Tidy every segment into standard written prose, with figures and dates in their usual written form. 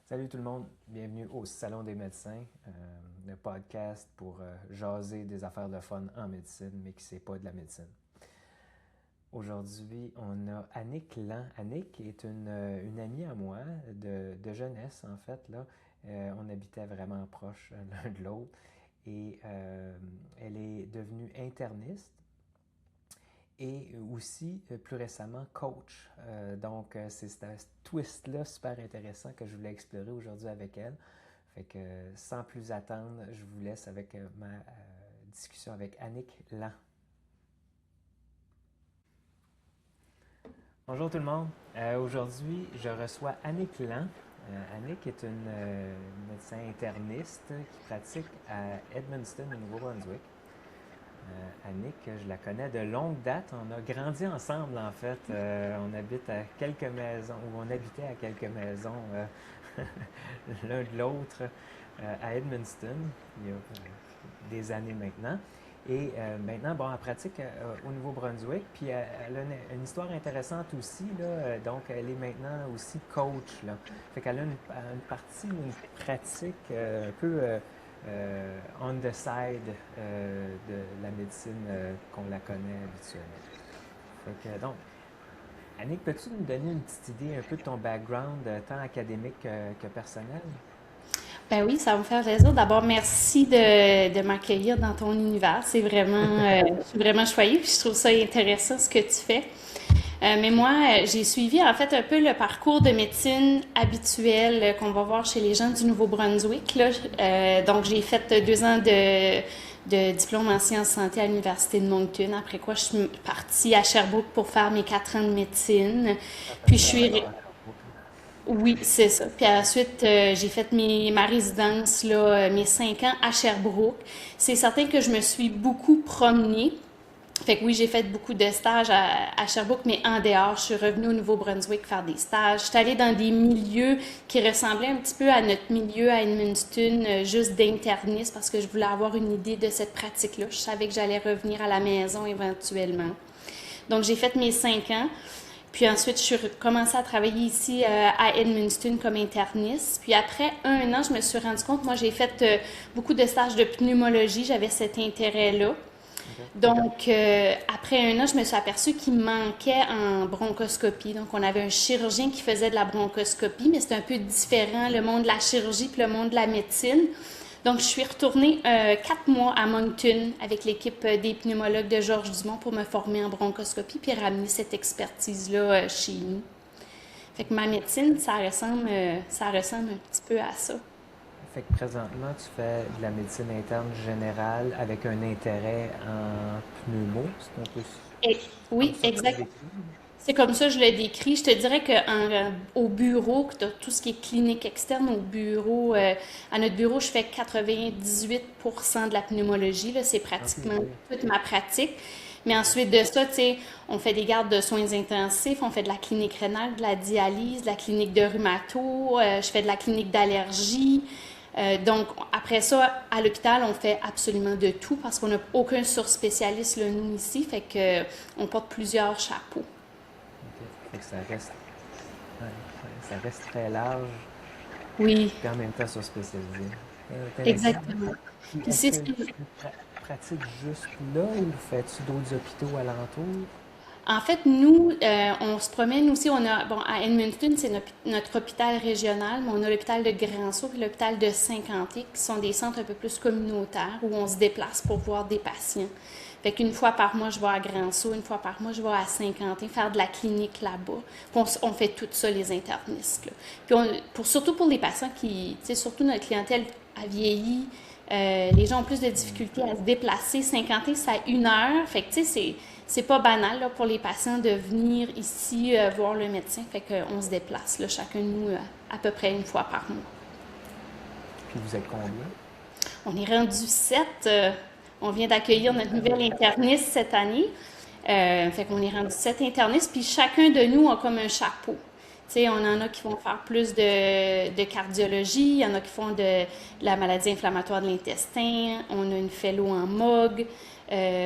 Salut tout le monde, bienvenue au Salon des médecins, le podcast pour jaser des affaires de fun en médecine, mais qui c'est pas de la médecine. Aujourd'hui, on a Annick Lan. Annick est une amie à moi de jeunesse, en fait. Là. On habitait vraiment proche l'un de l'autre et elle est devenue interniste et aussi plus récemment coach. Donc c'est ce twist-là super intéressant que je voulais explorer aujourd'hui avec elle. Fait que sans plus attendre, je vous laisse avec ma discussion avec Annick Lan. Bonjour tout le monde. Aujourd'hui, je reçois Annick Lan. Annick est une médecin interniste qui pratique à Edmundston, au Nouveau-Brunswick. Annick, je la connais de longue date. On a grandi ensemble, en fait. On habite à quelques maisons, ou on habitait à quelques maisons l'un de l'autre à Edmundston, il y a des années maintenant. Et maintenant, bon, elle pratique au Nouveau-Brunswick, puis elle a une histoire intéressante aussi, là. Donc, elle est maintenant aussi coach, là. Fait qu'elle a une partie, une pratique un peu on the side de la médecine qu'on la connaît habituellement. Fait que, donc, Annick, peux-tu nous donner une petite idée un peu de ton background, tant académique que personnel? Ben oui, ça va me faire plaisir. D'abord, merci de m'accueillir dans ton univers. Je suis vraiment choyée, puis je trouve ça intéressant ce que tu fais. Mais moi, j'ai suivi en fait un peu le parcours de médecine habituel qu'on va voir chez les gens du Nouveau-Brunswick, là. Donc, j'ai fait 2 ans de diplôme en sciences santé à l'Université de Moncton, après quoi je suis partie à Sherbrooke pour faire mes 4 ans de médecine. Ah, t'as Puis, fait ton doctorat à Sherbrooke, hein? oui, c'est ça. Puis ensuite, j'ai fait ma résidence, là, mes 5 ans à Sherbrooke. C'est certain que je me suis beaucoup promenée. Fait que oui, j'ai fait beaucoup de stages à Sherbrooke, mais en dehors, je suis revenue au Nouveau-Brunswick faire des stages. Je suis allée dans des milieux qui ressemblaient un petit peu à notre milieu à Edmundston, juste d'interniste, parce que je voulais avoir une idée de cette pratique-là. Je savais que j'allais revenir à la maison éventuellement. Donc, j'ai fait mes 5 ans. Puis ensuite, je suis commencé à travailler ici à Edmundston comme interniste. Puis après 1 an, je me suis rendu compte, moi j'ai fait beaucoup de stages de pneumologie, j'avais cet intérêt-là. OK. Donc après 1 an, je me suis aperçue qu'il me manquait en bronchoscopie. Donc on avait un chirurgien qui faisait de la bronchoscopie, mais c'était un peu différent, le monde de la chirurgie puis le monde de la médecine. Donc, je suis retournée 4 mois à Moncton avec l'équipe des pneumologues de Georges Dumont pour me former en bronchoscopie puis ramener cette expertise-là chez nous. Fait que ma médecine, ça ressemble un petit peu à ça. Fait que présentement, tu fais de la médecine interne générale avec un intérêt en pneumo. C'est un peu Et, comme oui, ça que tu le exact. décris? C'est comme ça que je le décris. Je te dirais qu'au bureau, que t'as tout ce qui est clinique externe au bureau, à notre bureau, je fais 98% de la pneumologie. Là, c'est OK, pratiquement OK. toute ma pratique. Mais ensuite de ça, tu sais, on fait des gardes de soins intensifs, on fait de la clinique rénale, de la dialyse, de la clinique de rhumato, je fais de la clinique d'allergie. Donc, après ça, à l'hôpital, on fait absolument de tout parce qu'on n'a aucun surspécialiste, là, nous, ici. Fait que, on porte plusieurs chapeaux. OK. Fait que ouais, ça reste très large, Oui, puis en même temps sur spécialisé. Intéressant. exactement. Puis Puis est-ce c'est que tu pratiques juste là ou fais-tu d'autres hôpitaux alentours? En fait, nous, on se promène aussi. On a, bon, à Edmonton, c'est notre hôpital régional, mais on a l'hôpital de Grand-Sault et l'hôpital de Saint-Quentin, qui sont des centres un peu plus communautaires où on se déplace pour voir des patients. Fait qu'une fois par mois, je vais à Grand-Sault, une fois par mois, je vais à Saint-Quentin faire de la clinique là-bas. Puis on fait tout ça, les internistes, là. Puis surtout pour les patients qui, tu sais, surtout notre clientèle a vieilli, les gens ont plus de difficultés à se déplacer. Saint-Quentin, c'est à 1 heure. Fait que, tu sais, c'est pas banal là, pour les patients de venir ici voir le médecin. Fait qu'on se déplace, là, chacun de nous, à peu près une fois par mois. Puis vous êtes combien? On est rendu 7. On vient d'accueillir notre nouvelle interniste cette année. Fait qu'on est rendu 7 internistes, puis chacun de nous a comme un chapeau. Tu sais, on en a qui vont faire plus de cardiologie, il y en a qui font de la maladie inflammatoire de l'intestin, on a une fellow en MOG,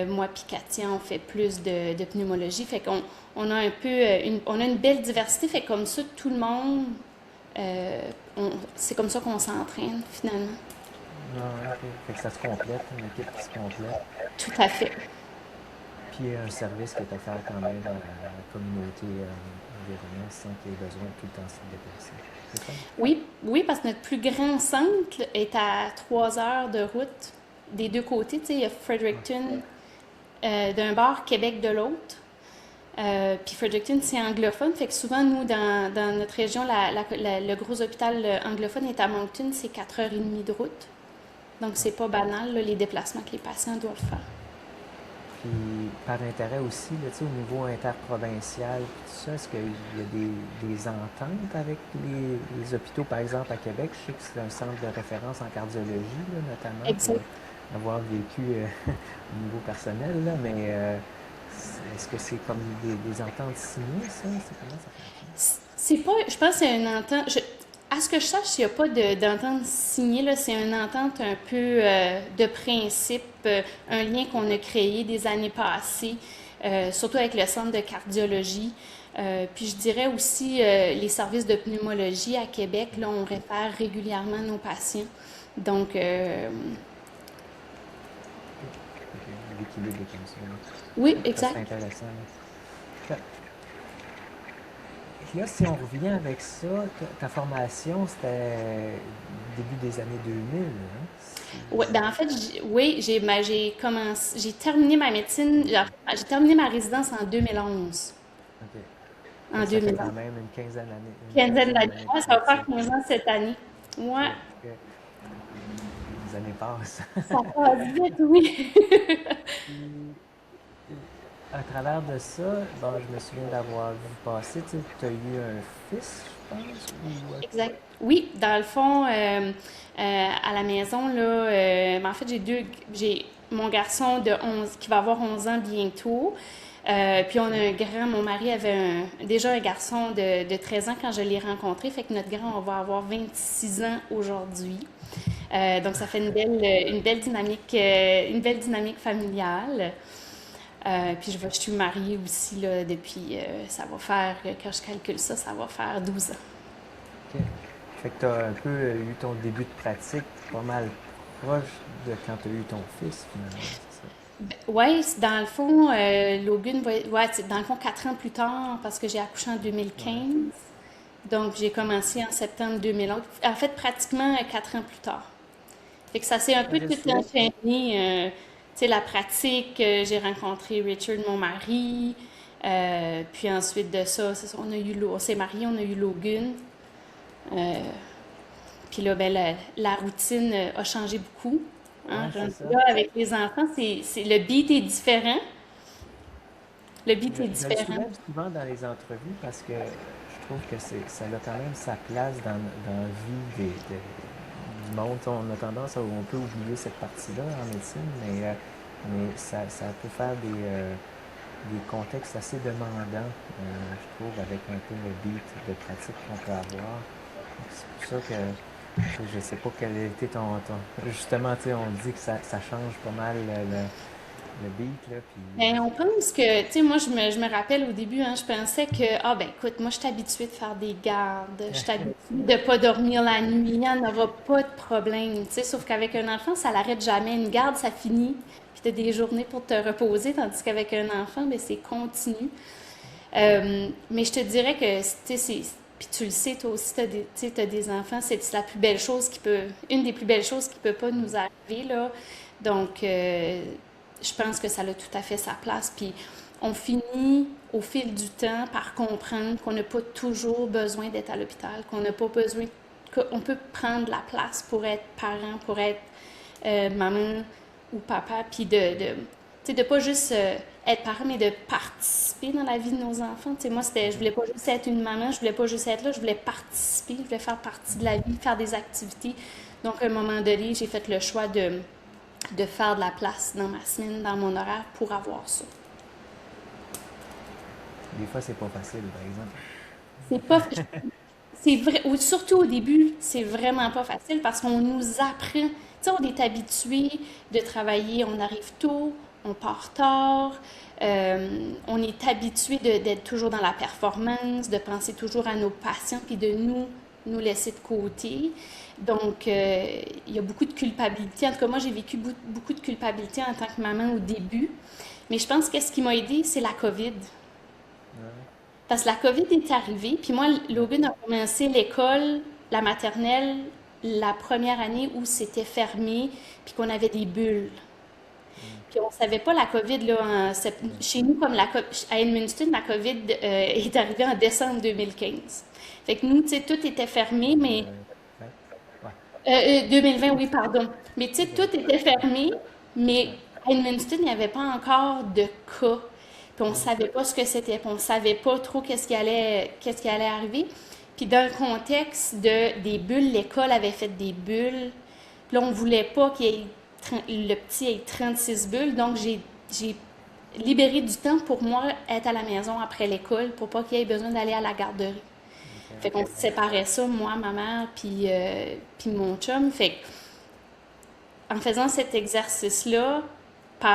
moi puis Katia, on fait plus de pneumologie. Fait qu'on on a un peu, on a une belle diversité, fait comme ça, tout le monde Euh, c'est comme ça qu'on s'entraîne finalement. Ah, ok. Fait que ça se complète, une équipe qui se complète. Tout à fait. Puis un service qui est offert quand même à la communauté environnante sans qu'il y ait besoin de tout le temps se déplacer. C'est ça? Oui, oui, parce que notre plus grand centre est à 3 heures de route des deux côtés. Tu sais, il y a Fredericton d'un bord, Québec de l'autre. Puis Fredericton, c'est anglophone. Fait que souvent, nous, dans notre région, le gros hôpital anglophone est à Moncton, c'est 4h30 de route. Donc, c'est pas banal, là, les déplacements que les patients doivent faire. Puis par intérêt aussi, là, tu sais, au niveau interprovincial, puis tout ça, est-ce qu'il y a des ententes avec les hôpitaux, par exemple à Québec? Je sais que c'est un centre de référence en cardiologie, là, notamment, pour Exact. avoir vécu au niveau personnel, là, mais est-ce que c'est comme des ententes signées, ça? C'est comment ça fonctionne? C'est pas, je pense que c'est une entente. À ce que je sache, il n'y a pas d'entente signée, là, c'est une entente un peu de principe, un lien qu'on a créé des années passées, surtout avec le centre de cardiologie. Puis je dirais aussi les services de pneumologie à Québec, là, on réfère régulièrement nos patients. Donc, Ok, ok, l'équilibre est comme ça, là. oui, Ça, c'est exact. intéressant, là. Puis là, si on revient avec ça, ta formation, c'était début des années 2000, hein? Ouais, ben en fait, oui, j'ai commencé, j'ai terminé ma médecine, j'ai terminé ma résidence en 2011. OK. Fait En que ça fait 2011. quand même une Quinzaine quinzaine d'années. d'années Ouais, de ça va faire pratique. 15 ans cette année. OK, Ouais, OK. Les années passent. ça passe vite, oui. Puis, à travers de ça, bon, je me souviens d'avoir vu passer, tu as eu un fils, je pense, ou... Exact. Oui, dans le fond, à la maison, là, ben, en fait, j'ai mon garçon de 11 qui va avoir 11 ans bientôt. Puis on a un grand, mon mari avait déjà un garçon de 13 ans quand je l'ai rencontré, fait que notre grand, on va avoir 26 ans aujourd'hui. Donc ça fait une belle dynamique familiale. Puis je suis mariée aussi là, depuis, ça va faire, quand je calcule ça, ça va faire 12 ans. OK. Fait que tu as un peu eu ton début de pratique pas mal proche de quand tu as eu ton fils, finalement, c'est ça? Oui, dans le fond, Logan ouais, dans le fond, 4 ans plus tard, parce que j'ai accouché en Ouais. 2015. Donc, j'ai commencé en septembre 2011. En fait, pratiquement 4 ans plus tard. Fait que ça s'est un peu tout Juste là. enchaîné. Tu sais, la pratique, j'ai rencontré Richard, mon mari. Puis ensuite de ça, c'est ça, on s'est mariés, on a eu Logan. Euh, Puis là, ben, la routine a changé beaucoup. Hein, Ouais, c'est rendu ça. là, avec les enfants, le beat est différent. Le beat est Je le différent. soulève souvent dans les entrevues parce que je trouve que ça a quand même sa place dans la vie du monde. On a tendance à on peut oublier cette partie-là en médecine, mais ça peut faire des contextes assez demandants, je trouve, avec un peu le beat de pratique qu'on peut avoir. C'est pour ça que je ne sais pas quel était justement, tu sais, on dit que ça change pas mal le beat, là, puis... Mais on pense que, tu sais, moi, je me rappelle au début, hein, je pensais que, ah ben écoute, moi, je suis habituée de faire des gardes, je suis habituée de pas dormir la nuit, il n'y en aura pas de problème, tu sais, sauf qu'avec un enfant, ça l'arrête jamais. Une garde, ça finit, puis tu as des journées pour te reposer, tandis qu'avec un enfant, ben c'est continu. Mais je te dirais que, tu sais, puis tu le sais, toi aussi, tu sais, t'as des enfants, c'est la plus belle chose une des plus belles choses qui peut pas nous arriver, là. Donc, je pense que ça a tout à fait sa place. Puis, on finit au fil du temps par comprendre qu'on n'a pas toujours besoin d'être à l'hôpital, qu'on n'a pas besoin, qu'on peut prendre la place pour être parent, pour être maman ou papa, puis tu sais, de pas juste être parent, mais de participer dans la vie de nos enfants. Tu sais, moi, je voulais pas juste être une maman, je voulais pas juste être là, je voulais participer, je voulais faire partie de la vie, faire des activités. Donc, à un moment donné, j'ai fait le choix de faire de la place dans ma semaine, dans mon horaire pour avoir ça. Des fois, c'est pas facile, par exemple. C'est pas, c'est vrai, surtout au début, c'est vraiment pas facile parce qu'on nous apprend. Tu sais, on est habitué de travailler, on arrive tôt, on part tard, on est habitué d'être toujours dans la performance, de penser toujours à nos patients, puis de nous nous laisser de côté. Donc, il y a beaucoup de culpabilité. En tout cas, moi, j'ai vécu beaucoup de culpabilité en tant que maman au début. Mais je pense que ce qui m'a aidée, c'est la COVID. Ouais, Parce que la COVID est arrivée, puis moi, ouais, Logan a commencé l'école, la maternelle, la première année où c'était fermé, puis qu'on avait des bulles. mm, Puis on savait pas la COVID, là, ouais. chez nous, comme à Edmundston, la COVID est arrivée en décembre 2015. Fait que nous, tu sais, tout était fermé, mais 2020. Ouais, 2020, oui, pardon. Mais tu sais, c'est tout correct. était fermé, mais Ouais, à Edmundston, il n'y avait pas encore de cas. Puis on ne mm, savait pas ce que c'était, puis on ne savait pas trop qu'est-ce qui allait arriver. Puis dans le contexte des bulles, l'école avait fait des bulles. Puis là, on ne voulait pas le petit ait 36 bulles, donc j'ai libéré du temps pour moi être à la maison après l'école pour pas qu'il ait besoin d'aller à la garderie. ok, Fait qu'on ouais, séparait ça, moi, ma mère, puis mon chum. Fait en faisant cet exercice-là, tu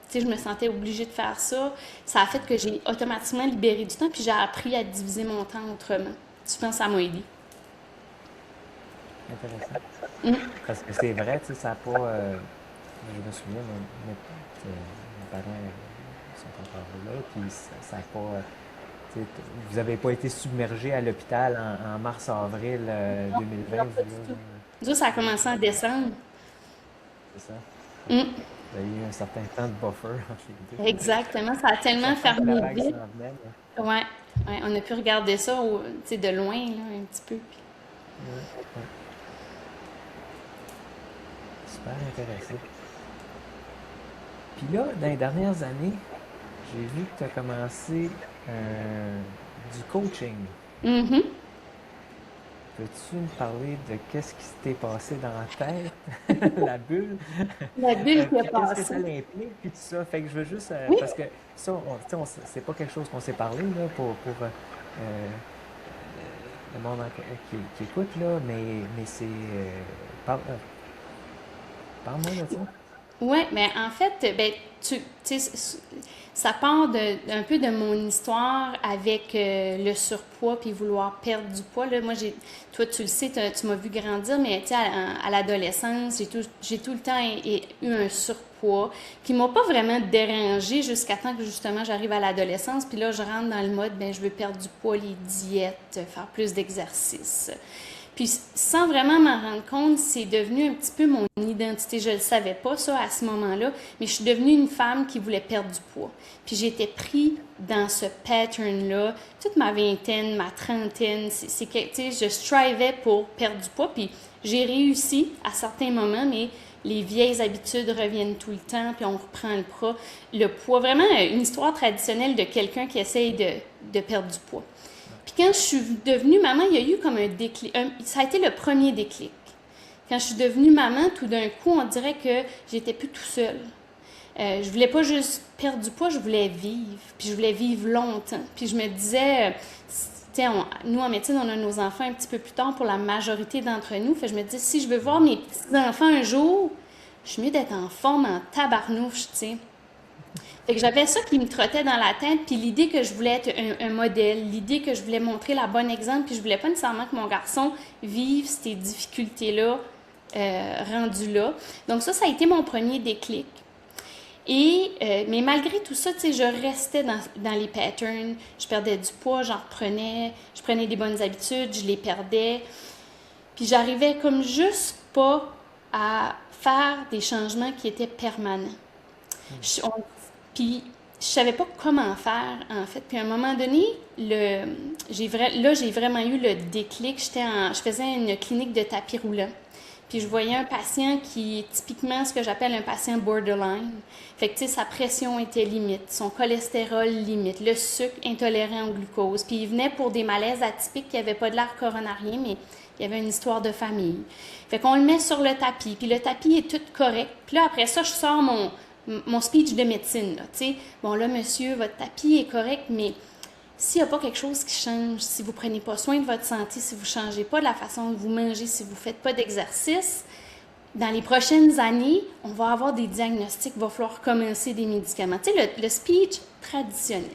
sais, je me sentais obligée de faire ça. Ça a fait que j'ai automatiquement libéré du temps, puis j'ai appris à diviser mon temps autrement. Je pense que ça m'a aidé. intéressant. Mm. Parce que c'est vrai, tu sais, ça n'a pas. Je me souviens, mes parents sont encore là, puis ça n'a pas. Tu sais, vous n'avez pas été submergé à l'hôpital en mars-avril 2020, Non, vous pas du là, tout. genre, Nous, ça a commencé en décembre. c'est ça? Fait que Mm. vous avez eu un certain temps de buffer entre les deux. Exactement, ça a tellement Sachant que la fermé vague vite. s'en venait, Ouais, ouais, on a pu regarder ça tu sais, de loin, là, un petit peu. ouais, ouais, super intéressant. Puis là, dans les dernières années, j'ai vu que tu as commencé du coaching. Mhm. Peux-tu me parler de qu'est-ce qui s'était passé dans la tête, la bulle, La bulle qui a puis qu'est-ce que passé. ça l'implique, puis tout ça. Fait que je veux juste, Oui, parce que ça, tu sais, c'est pas quelque chose qu'on s'est parlé là, pour le monde qui écoute, là, mais c'est... parle-moi de ça. oui, mais en fait, ben, tu sais, ça part un peu de mon histoire avec le surpoids puis vouloir perdre du poids. Là, moi, toi, tu le sais, tu m'as vu grandir, mais tu sais, à l'adolescence, j'ai tout le temps eu un surpoids qui m'a pas vraiment dérangée jusqu'à temps que justement j'arrive à l'adolescence. Puis là, je rentre dans le mode, ben, je veux perdre du poids, les diètes, faire plus d'exercice. Puis sans vraiment m'en rendre compte, c'est devenu un petit peu mon identité. Je ne le savais pas ça à ce moment-là, mais je suis devenue une femme qui voulait perdre du poids. Puis j'étais pris dans ce pattern-là toute ma vingtaine, ma trentaine. C'est que, tu sais, je strivais pour perdre du poids, puis j'ai réussi à certains moments, mais les vieilles habitudes reviennent tout le temps, puis on reprend le poids. Vraiment une histoire traditionnelle de quelqu'un qui essaye de perdre du poids. Ouais. Puis quand je suis devenue maman, il y a eu comme un déclic. Ça a été le premier déclic. Quand je suis devenue maman, tout d'un coup, on dirait que j'étais plus tout seule. Je voulais pas juste perdre du poids, je voulais vivre. Puis je voulais vivre longtemps. Puis je me disais, tu sais, nous en médecine, on a nos enfants un petit peu plus tard pour la majorité d'entre nous. Fait que je me disais, si je veux voir Mhm. mes petits-enfants un jour, je suis mieux d'être en forme, en tabarnouche, tu sais. Fait que j'avais ça qui me trottait dans la tête, puis l'idée que je voulais être un modèle, l'idée que je voulais montrer la bonne exemple, puis je voulais pas nécessairement que mon garçon vive ces difficultés-là rendues là. Donc ça a été mon premier déclic. Mais malgré tout ça, tu sais, je restais dans les patterns, je perdais du poids, j'en reprenais, je prenais des bonnes habitudes, je les perdais, puis j'arrivais comme juste pas à faire des changements qui étaient permanents. Mhm. Je- on- Puis je savais pas comment faire en fait. Puis à un moment donné, là j'ai vraiment eu le déclic. Je faisais une clinique de tapis roulant. Puis je voyais un patient qui est typiquement ce que j'appelle un patient borderline. Fait que tu sais, sa pression était limite, son cholestérol limite, le sucre intolérant au glucose. Puis il venait pour des malaises atypiques qui n'avaient pas de l'air coronarien, mais il y avait une histoire de famille. Fait qu'on le met sur le tapis, puis le tapis est tout correct. Puis là, après ça, je sors mon speech de médecine, là, tu sais. Bon, là, monsieur, votre tapis est correct, mais s'il n'y a pas quelque chose qui change, si vous ne prenez pas soin de votre santé, si vous ne changez pas de la façon dont vous mangez, si vous ne faites pas d'exercice, dans les prochaines années, on va avoir des diagnostics, il va falloir commencer des médicaments. Tu sais, le speech traditionnel.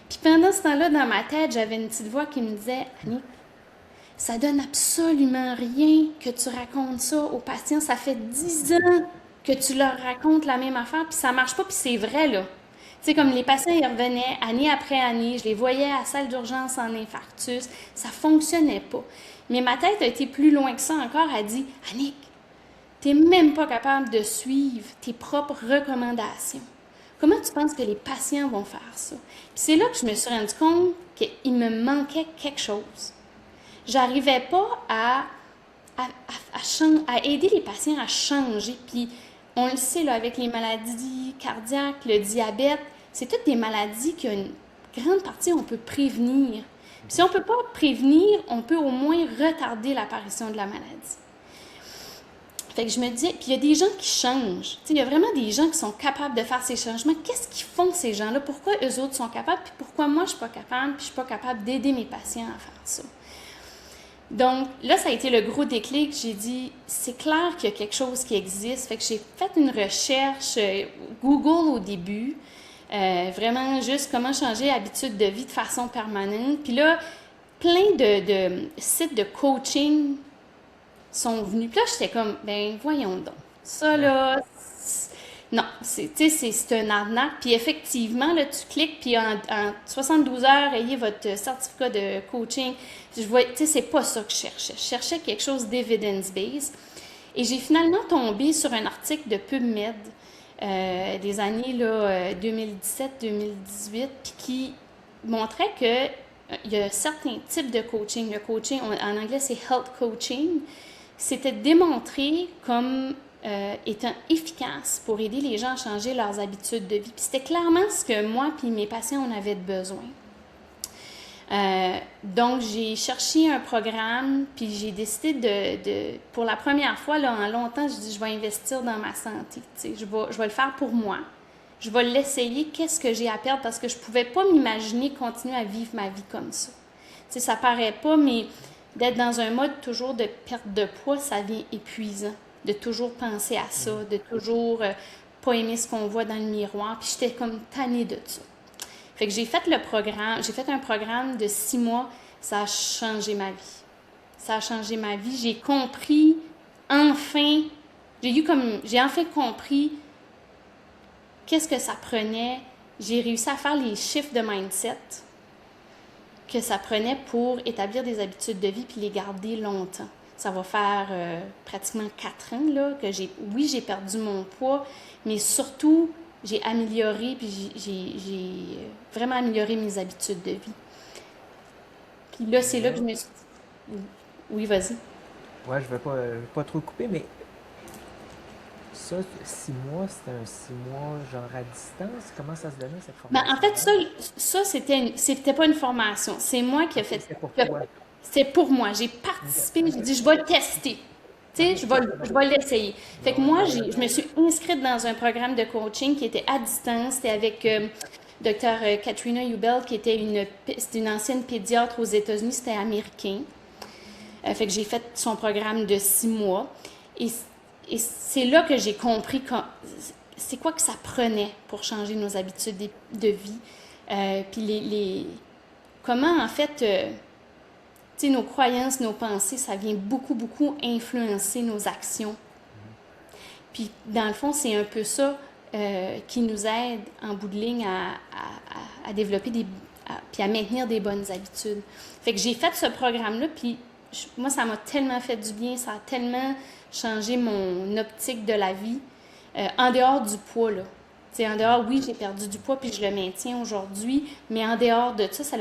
Puis pendant ce temps-là, dans ma tête, j'avais une petite voix qui me disait, Annie, ça donne absolument rien que tu racontes ça aux patients. Ça fait 10 ans que tu leur racontes la même affaire, puis ça marche pas, puis c'est vrai, là. Tu sais, comme les patients, ils revenaient année après année, je les voyais à la salle d'urgence en infarctus, ça fonctionnait pas. Mais ma tête a été plus loin que ça encore, elle dit, Annick, t'es même pas capable de suivre tes propres recommandations. Comment tu penses que les patients vont faire ça? Puis c'est là que je me suis rendu compte qu'il me manquait quelque chose. J'arrivais pas à aider les patients à changer. Puis on le sait, là, avec les maladies cardiaques, le diabète, c'est toutes des maladies qu'une grande partie, on peut prévenir. Puis si on ne peut pas prévenir, on peut au moins retarder l'apparition de la maladie. Fait que je me disais, puis il y a des gens qui changent. Il y a vraiment des gens qui sont capables de faire ces changements. Qu'est-ce qu'ils font, ces gens-là? Pourquoi eux autres sont capables? Puis pourquoi moi, je ne suis pas capable? Puis je ne suis pas capable d'aider mes patients à faire ça. Donc, là, ça a été le gros déclic. J'ai dit, c'est clair qu'il y a quelque chose qui existe. Fait que j'ai fait une recherche, Google au début, vraiment juste comment changer l'habitude de vie de façon permanente. Puis là, plein de sites de coaching sont venus. Puis là, j'étais comme, ben voyons donc. Ça, là, non, c'est un arnaque. Puis effectivement, là, tu cliques, puis en 72 heures, ayez votre certificat de coaching. Je vois, tu sais, c'est pas ça que je cherchais. Je cherchais quelque chose d'evidence-based. Et j'ai finalement tombé sur un article de PubMed des années 2017-2018, puis qui montrait que il y a certains types de coaching. Le coaching, en anglais, c'est health coaching. C'était démontré comme étant efficace pour aider les gens à changer leurs habitudes de vie. Puis c'était clairement ce que moi et mes patients, on avait besoin. Donc, j'ai cherché un programme, puis j'ai décidé pour la première fois, là, en longtemps, je dis, je vais investir dans ma santé. Je vais le faire pour moi. Je vais l'essayer, qu'est-ce que j'ai à perdre, parce que je ne pouvais pas m'imaginer continuer à vivre ma vie comme ça. Ça paraît pas, mais d'être dans un mode toujours de perte de poids, ça devient épuisant. De toujours penser à ça, de toujours pas aimer ce qu'on voit dans le miroir. Puis j'étais comme tannée de ça. Fait que j'ai fait un programme de 6 mois, ça a changé ma vie. Ça a changé ma vie. J'ai compris, enfin, j'ai enfin compris qu'est-ce que ça prenait. J'ai réussi à faire les chiffres de mindset que ça prenait pour établir des habitudes de vie puis les garder longtemps. Ça va faire pratiquement 4 ans là, que j'ai perdu mon poids, mais surtout, j'ai amélioré, puis j'ai vraiment amélioré mes habitudes de vie. Puis là, c'est là que je me suis dit... Oui, vas-y. Ouais, je ne vais pas trop couper, mais ça, 6 mois, c'était un 6 mois genre à distance. Comment ça se donnait, cette Ben, en fait, formation-là? c'était pas une formation. C'est moi qui ai Ok, fait... c'était pour toi. C'était pour moi. J'ai Ok, participé, j'ai ok, dit, je vais le tester. Tu sais, ok, parfait. je vais l'essayer. Fait que Bon, moi, bon, bon. je me suis inscrite dans un programme de coaching qui était à distance. C'était avec Dr. Katrina Ubel, qui était c'était une ancienne pédiatre aux États-Unis. C'était américain. Fait que j'ai fait son programme de 6 mois. Et c'est là que j'ai compris c'est quoi que ça prenait pour changer nos habitudes de vie. Puis comment, en fait, tu sais, nos croyances, nos pensées, ça vient beaucoup, beaucoup influencer nos actions. Puis, dans le fond, c'est un peu ça qui nous aide, en bout de ligne, à développer puis à maintenir des bonnes habitudes. Fait que j'ai fait ce programme-là, puis moi, ça m'a tellement fait du bien, ça a tellement changé mon optique de la vie, en dehors du poids, là. Tu sais, en dehors, oui, j'ai perdu du poids, puis je le maintiens aujourd'hui, mais en dehors de ça,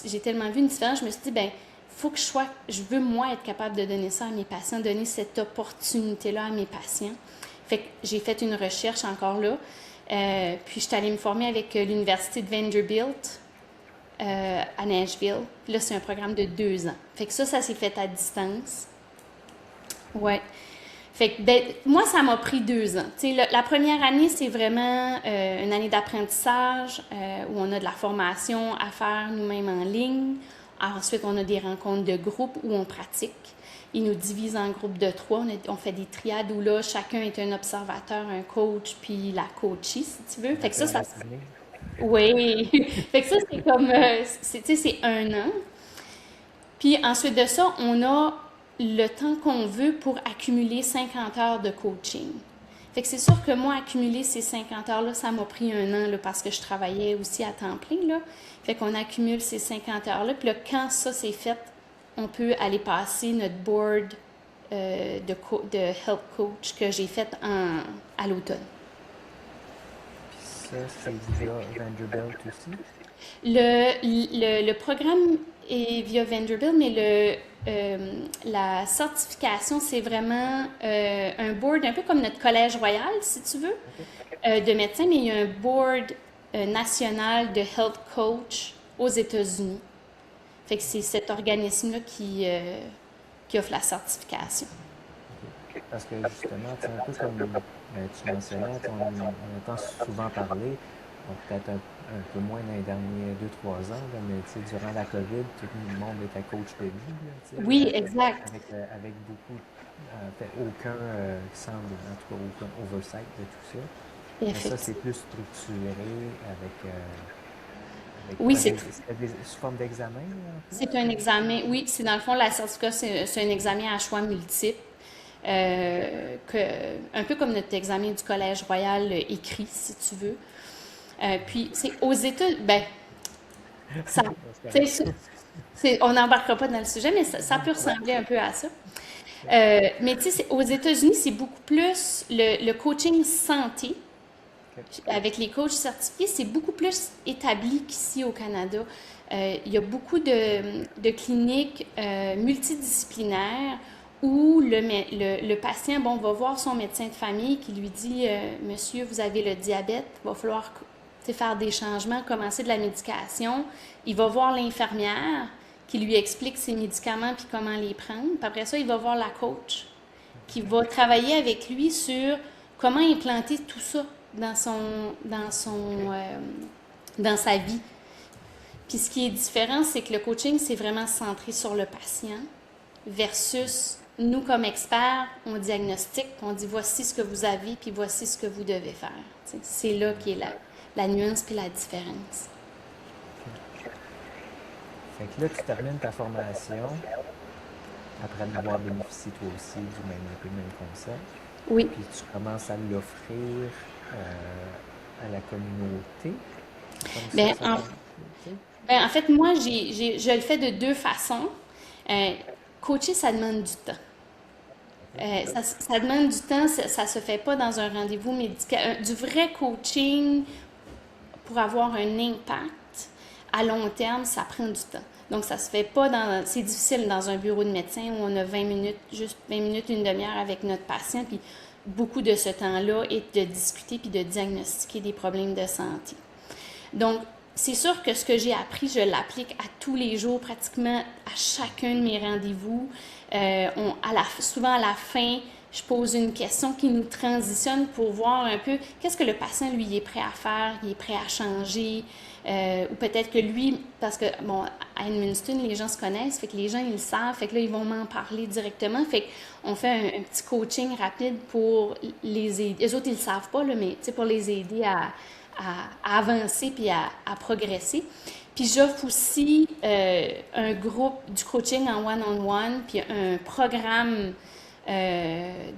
j'ai tellement vu une différence, je me suis dit, ben faut que je veux moi être capable de donner ça à mes patients, donner cette opportunité-là à mes patients. Fait que j'ai fait une recherche encore là, puis je suis allée me former avec l'Université de Vanderbilt à Nashville. Puis là, c'est un programme de 2 ans. Fait que ça s'est fait à distance. Ouais. Fait que moi, ça m'a pris 2 ans. Tu sais, la première année, c'est vraiment une année d'apprentissage où on a de la formation à faire nous-mêmes en ligne. Ensuite, on a des rencontres de groupe où on pratique. Ils nous divisent en groupes de 3. On fait des triades où là, chacun est un observateur, un coach, puis la coachée, si tu veux. Fait que ça oui. Fait que ça, c'est comme, tu sais, c'est 1 an. Puis ensuite de ça, on a le temps qu'on veut pour accumuler 50 heures de coaching. Fait que c'est sûr que moi, accumuler ces 50 heures-là, ça m'a pris un an là, parce que je travaillais aussi à temps plein. Là. Fait qu'on accumule ces 50 heures-là. Puis là, quand ça c'est fait, on peut aller passer notre board de health coach que j'ai fait à l'automne. Puis ça, c'est via Vanderbilt aussi? Le programme est via Vanderbilt, mais la certification, c'est vraiment un board, un peu comme notre collège royal, si tu veux, OK. de médecins, mais il y a un board national de health coach aux États-Unis. Fait que c'est cet organisme-là qui offre la certification. OK. Parce que justement, tu sais, un peu comme tu mentionnais, tu sais, on entend souvent parler, bon, peut-être un peu moins dans les derniers 2-3 ans, là, mais tu sais, durant la COVID, tout le monde était coach de vie, là, tu sais, Oui, exact. avec beaucoup, en fait, aucun, qui semble, en tout cas, aucun oversight de tout ça. Mais ça, c'est Effectivement. plus structuré avec Oui, quoi? Sous forme d'examen, en c'est plus? un examen. Oui, c'est dans le fond, la certificat, c'est un examen à choix multiple. Un peu comme notre examen du Collège royal écrit, si tu veux. Puis, c'est aux États, ben, ça, Ouais, c'est tu correct. sais, on n'embarquera pas dans le sujet, mais ça peut Ouais. ressembler un peu à ça. OK. Mais tu sais, aux États-Unis, c'est beaucoup plus le coaching santé OK. avec les coachs certifiés, c'est beaucoup plus établi qu'ici au Canada. Il y a beaucoup de cliniques multidisciplinaires où le patient bon, va voir son médecin de famille qui lui dit Monsieur, vous avez le diabète, il va falloir faire des changements, commencer de la médication. Il va voir l'infirmière qui lui explique ses médicaments puis comment les prendre. Puis après ça, il va voir la coach qui va travailler avec lui sur comment implanter tout ça dans dans sa vie. Puis ce qui est différent, c'est que le coaching, c'est vraiment centré sur le patient versus nous, comme experts, on diagnostique, on dit voici ce que vous avez, puis voici ce que vous devez faire. C'est là qui est la nuance puis la différence. OK. Fait que là, tu termines ta formation après en avoir bénéficié toi aussi un peu du même concept. Oui. Puis tu commences à l'offrir à la communauté. C'est comme ça Ben, que ça en, fonctionne? ben, en fait, moi, je le fais de deux façons. Euh, Coacher, ça demande du temps. OK. Ça demande du temps, ça se fait pas dans un rendez-vous médical. Du vrai coaching pour avoir un impact à long terme, ça prend du temps. Donc, ça se fait pas c'est difficile dans un bureau de médecin où on a 20 minutes, juste 20 minutes, une demi-heure avec notre patient, puis beaucoup de ce temps-là est de discuter puis de diagnostiquer des problèmes de santé. Donc, c'est sûr que ce que j'ai appris, je l'applique à tous les jours, pratiquement à chacun de mes rendez-vous. Souvent à la fin, je pose une question qui nous transitionne pour voir un peu qu'est-ce que le patient, lui, est prêt à faire, il est prêt à changer. Ou peut-être que lui, parce que, bon, à Edmundston, les gens se connaissent, fait que les gens, ils le savent, fait que là, ils vont m'en parler directement. Fait qu'on fait un petit coaching rapide pour les aider. Les autres, ils le savent pas, là, mais, tu sais, pour les aider à avancer puis à progresser. Puis j'offre aussi du coaching en one-on-one, puis un programme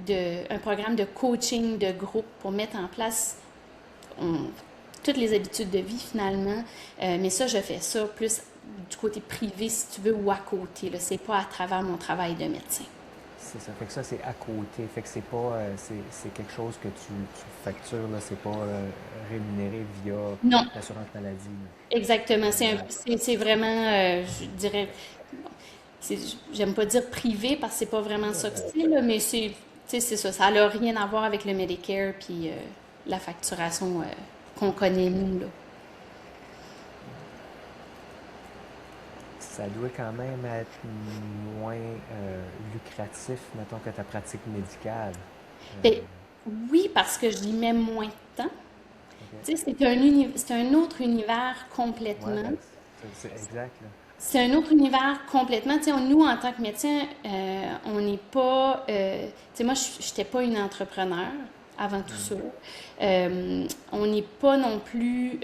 de coaching de groupe pour mettre en place toutes les habitudes de vie finalement. Mais ça, je fais ça plus du côté privé, si tu veux, ou à côté. C'est pas à travers mon travail de médecin. C'est ça. Fait que ça, c'est à côté. Fait que c'est pas, c'est quelque chose que tu factures, là. C'est pas rémunéré via Non, l'assurance maladie, là. exactement. Exact. C'est vraiment, je dirais, j'aime pas dire privé parce que c'est pas vraiment ça que c'est, là, mais tu sais, c'est ça. Ça n'a rien à voir avec le Medicare puis la facturation qu'on connaît, nous, là. Ça doit quand même être moins lucratif, mettons, que ta pratique médicale. Ben, Euh, oui, parce que j'y mets moins de temps. OK. Tu sais, c'est un autre univers Ouais, complètement. ben, c'est exact, là. C'est un autre univers complètement. Tu sais, nous, en tant que médecin, on n'est pas. Tu sais, moi, je n'étais pas une entrepreneur. avant tout ça. On n'est pas non plus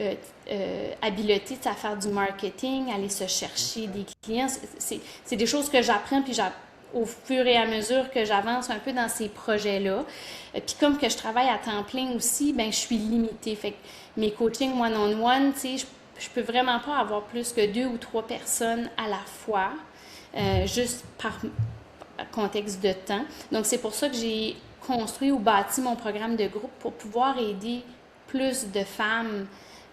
habilité à faire du marketing, aller se chercher des clients. C'est des choses que j'apprends, puis au fur et à mesure que j'avance un peu dans ces projets-là. Puis comme que je travaille à temps plein aussi, ben je suis limitée. Fait que mes coachings one-on-one, tu sais, je peux vraiment pas avoir plus que 2 ou 3 personnes à la fois, juste par contexte de temps. Donc, c'est pour ça que j'ai construit ou bâti mon programme de groupe pour pouvoir aider plus de femmes,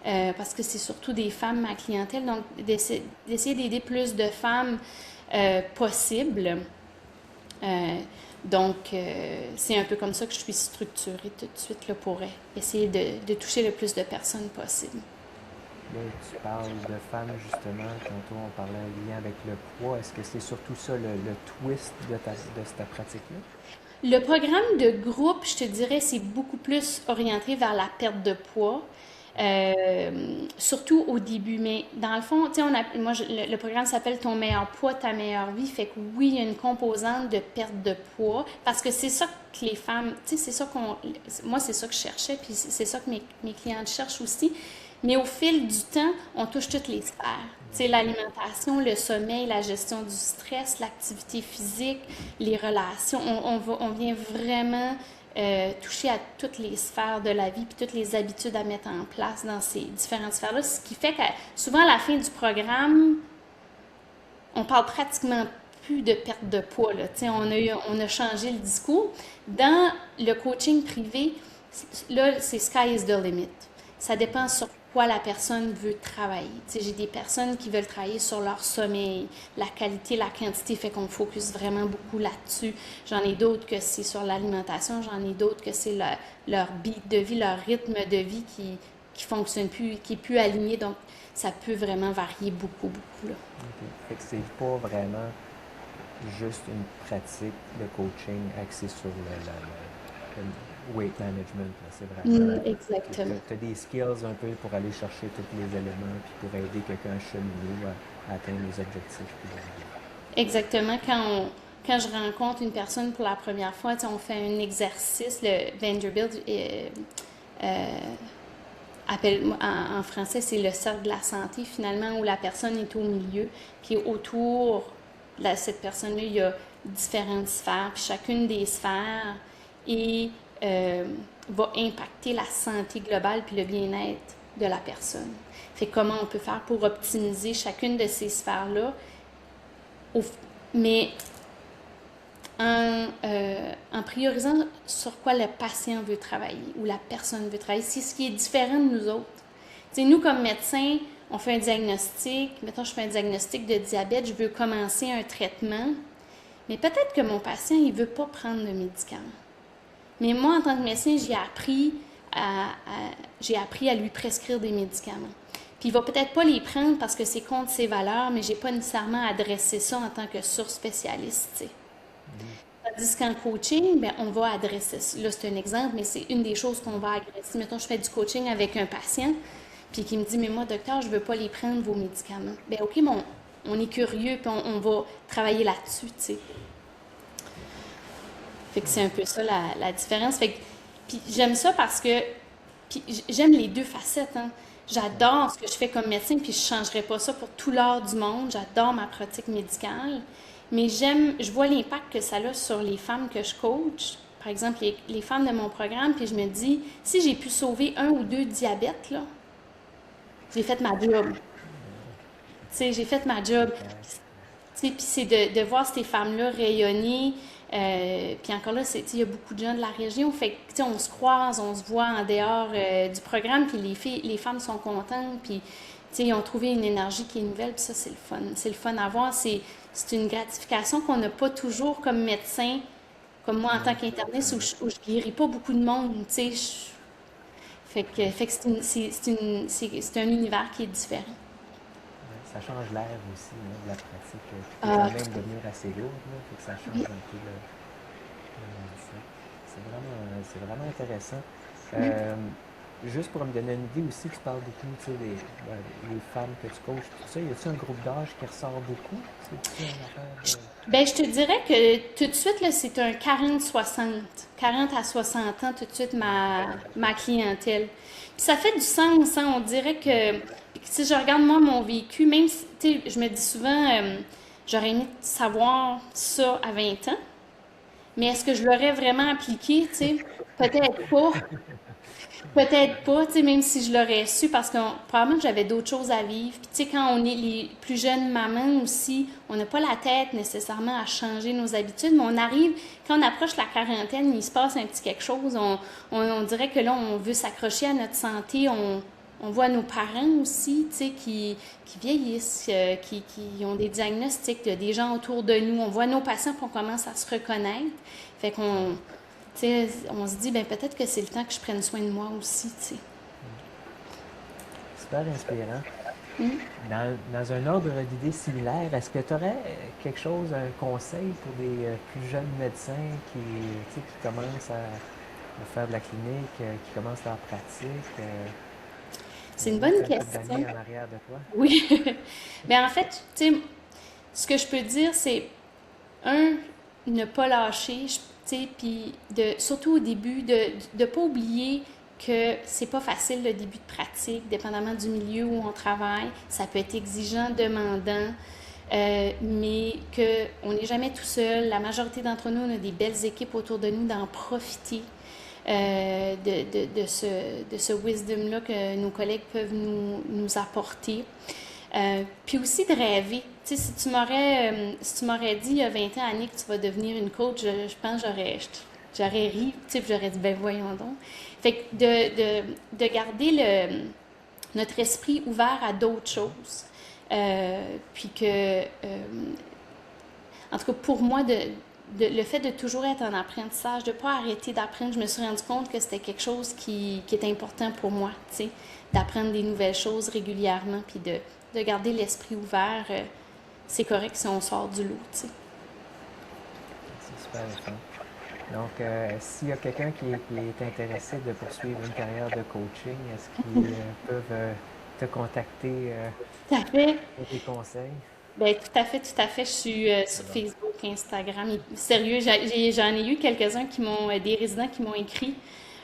parce que c'est surtout des femmes, ma clientèle, donc d'essayer d'aider plus de femmes possible. C'est un peu comme ça que je suis structurée tout de suite là, pour essayer de toucher le plus de personnes possible. Là, tu parles de femmes, justement. Tantôt, on parlait en lien avec le poids. Est-ce que c'est surtout ça, le twist de cette pratique-là? Le programme de groupe, je te dirais, c'est beaucoup plus orienté vers la perte de poids, surtout au début. Mais dans le fond, tu sais, le programme s'appelle Ton meilleur poids, ta meilleure vie. Fait que oui, il y a une composante de perte de poids, parce que c'est ça que les femmes, tu sais, moi, c'est ça que je cherchais, puis c'est ça que mes clientes cherchent aussi. Mais au fil du temps, on touche toutes les sphères. Tu sais, l'alimentation, le sommeil, la gestion du stress, l'activité physique, les relations. On vient vraiment toucher à toutes les sphères de la vie puis toutes les habitudes à mettre en place dans ces différentes sphères-là. Ce qui fait que souvent, à la fin du programme, on parle pratiquement plus de perte de poids. Là. Tu sais, on a changé le discours. Dans le coaching privé, là, c'est sky is the limit. Ça dépend sur quoi la personne veut travailler. Tu sais, j'ai des personnes qui veulent travailler sur leur sommeil, la qualité, la quantité, fait qu'on focus vraiment beaucoup là-dessus. J'en ai d'autres que c'est sur l'alimentation, j'en ai d'autres que c'est leur beat de vie, leur rythme de vie qui fonctionne plus, qui est plus aligné. Donc, ça peut vraiment varier beaucoup, beaucoup. Là. OK. Fait que c'est pas vraiment juste une pratique de coaching axée sur le weight management. C'est vraiment. Exactement. Tu as des skills un peu pour aller chercher tous les éléments puis pour aider quelqu'un à cheminer à atteindre les objectifs. Exactement. Quand je rencontre une personne pour la première fois, on fait un exercice, le Vanderbilt appelle, en français, c'est le cercle de la santé, finalement, où la personne est au milieu, puis autour de cette personne-là, il y a différentes sphères, puis chacune des sphères va impacter la santé globale puis le bien-être de la personne. Fait comment on peut faire pour optimiser chacune de ces sphères-là, mais en priorisant sur quoi le patient veut travailler ou la personne veut travailler. C'est ce qui est différent de nous autres. T'sais, nous, comme médecins, on fait un diagnostic. Mettons, je fais un diagnostic de diabète, je veux commencer un traitement, mais peut-être que mon patient, il ne veut pas prendre de médicaments. Mais moi, en tant que médecin, j'ai appris à lui prescrire des médicaments. Puis il va peut-être pas les prendre parce que c'est contre ses valeurs, mais j'ai pas nécessairement adressé ça en tant que sur-spécialiste, tu sais. Tandis qu'en coaching, ben, on va adresser, là c'est un exemple, mais c'est une des choses qu'on va adresser. Mettons, je fais du coaching avec un patient, puis qui me dit, mais moi, docteur, je veux pas les prendre, vos médicaments. Ben OK, mais on est curieux, puis on va travailler là-dessus, tu sais. Fait que c'est un peu ça la différence. Fait que, puis j'aime ça parce que, puis j'aime les deux facettes, hein. J'adore ce que je fais comme médecin, puis je ne changerais pas ça pour tout l'art du monde. J'adore ma pratique médicale. Mais je vois l'impact que ça a sur les femmes que je coach. Par exemple, les femmes de mon programme, puis je me dis, si j'ai pu sauver 1 ou 2 diabètes, là, j'ai fait ma job. Tu sais, j'ai fait ma job. Tu sais, puis c'est de voir ces femmes-là rayonner. Puis encore là, il y a beaucoup de gens de la région. Fait que, on se croise, on se voit en dehors du programme, puis les femmes sont contentes, puis ils ont trouvé une énergie qui est nouvelle, puis ça, c'est le fun. C'est le fun à voir. C'est une gratification qu'on n'a pas toujours comme médecin, comme moi en tant qu'interniste, où je guéris pas beaucoup de monde, tu sais. Fait que c'est un univers qui est différent. Ça change l'air aussi, là, de la pratique. Puis peut quand même devenir assez lourd, là, fait que ça change un peu le mindset. C'est vraiment intéressant. juste pour me donner une idée aussi, tu parles beaucoup, tu sais, les femmes que tu coaches, tout ça. Y a-t-il un groupe d'âge qui ressort beaucoup? C'est-tu une affaire de... Ben, je te dirais que tout de suite, là, c'est un 40-60. 40 à 60 ans, tout de suite, ma clientèle. Puis ça fait du sens, hein. On dirait que, si je regarde moi mon vécu, même si, tu sais, je me dis souvent, j'aurais aimé savoir ça à 20 ans, mais est-ce que je l'aurais vraiment appliqué, tu sais? Peut-être pas. Peut-être pas, tu sais, même si je l'aurais su, parce que probablement que j'avais d'autres choses à vivre. Puis, tu sais, quand on est les plus jeunes mamans aussi, on n'a pas la tête nécessairement à changer nos habitudes, mais on arrive, quand on approche la quarantaine, il se passe un petit quelque chose. On dirait que là, on veut s'accrocher à notre santé. On voit nos parents aussi, tu sais, qui vieillissent, qui ont des diagnostics, des gens autour de nous. On voit nos patients, puis on commence à se reconnaître. Fait qu'on tu sais, on se dit, ben peut-être que c'est le temps que je prenne soin de moi aussi, tu sais. Super inspirant. Dans un ordre d'idées similaire, est-ce que tu aurais quelque chose, un conseil pour des plus jeunes médecins qui, tu sais, qui commencent à faire de la clinique, qui commencent leur pratique, C'est une une bonne couple d'années question. en arrière de toi? Oui. Mais en fait, tu sais, ce que je peux dire, c'est, un, ne pas lâcher, tu sais, puis surtout au début, de ne pas oublier que c'est pas facile le début de pratique, dépendamment du milieu où on travaille. Ça peut être exigeant, demandant, mais qu'on n'est jamais tout seul. La majorité d'entre nous, on a des belles équipes autour de nous, d'en profiter. De ce wisdom-là que nos collègues peuvent nous apporter. Puis aussi de rêver. Tu sais, si tu m'aurais dit il y a 20 ans, Annick, tu vas devenir une coach, je pense que j'aurais ri, tu sais, puis j'aurais dit, ben voyons donc. Fait que de garder notre esprit ouvert à d'autres choses. Puis que, en tout cas, pour moi, le fait de toujours être en apprentissage, de ne pas arrêter d'apprendre, je me suis rendu compte que c'était quelque chose qui est important pour moi, tu sais, d'apprendre des nouvelles choses régulièrement, puis de garder l'esprit ouvert. C'est correct si on sort du lot, tu sais. C'est super le fun. Donc, s'il y a quelqu'un qui est intéressé de poursuivre une carrière de coaching, est-ce qu'ils peuvent te contacter Tout à fait. pour des conseils? Ben, tout à fait, tout à fait. Je suis C'est sur bon. Facebook, Instagram. Sérieux, j'en ai eu quelques-uns des résidents qui m'ont écrit,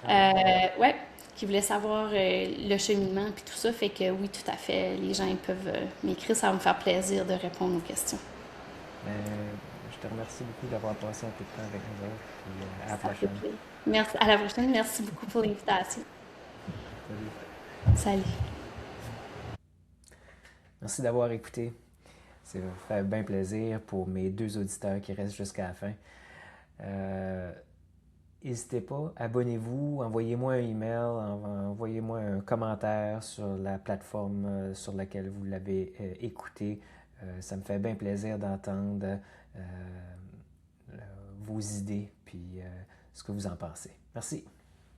Ah oui. ouais, qui voulaient savoir le cheminement puis tout ça. Fait que oui, tout à fait, les gens ils peuvent m'écrire. Ça va me faire plaisir de répondre aux questions. Ben, je te remercie beaucoup d'avoir passé un peu de temps avec nous autres. Puis à la Ça fait prochaine. plaisir. Merci. À la prochaine. Merci beaucoup pour l'invitation. Salut. Salut. Merci d'avoir écouté. Ça fait bien plaisir pour mes deux auditeurs qui restent jusqu'à la fin. Euh, N'hésitez pas, abonnez-vous, envoyez-moi un email, envoyez-moi un commentaire sur la plateforme sur laquelle vous l'avez écouté. Ça me fait bien plaisir d'entendre vos idées puis ce que vous en pensez. Merci.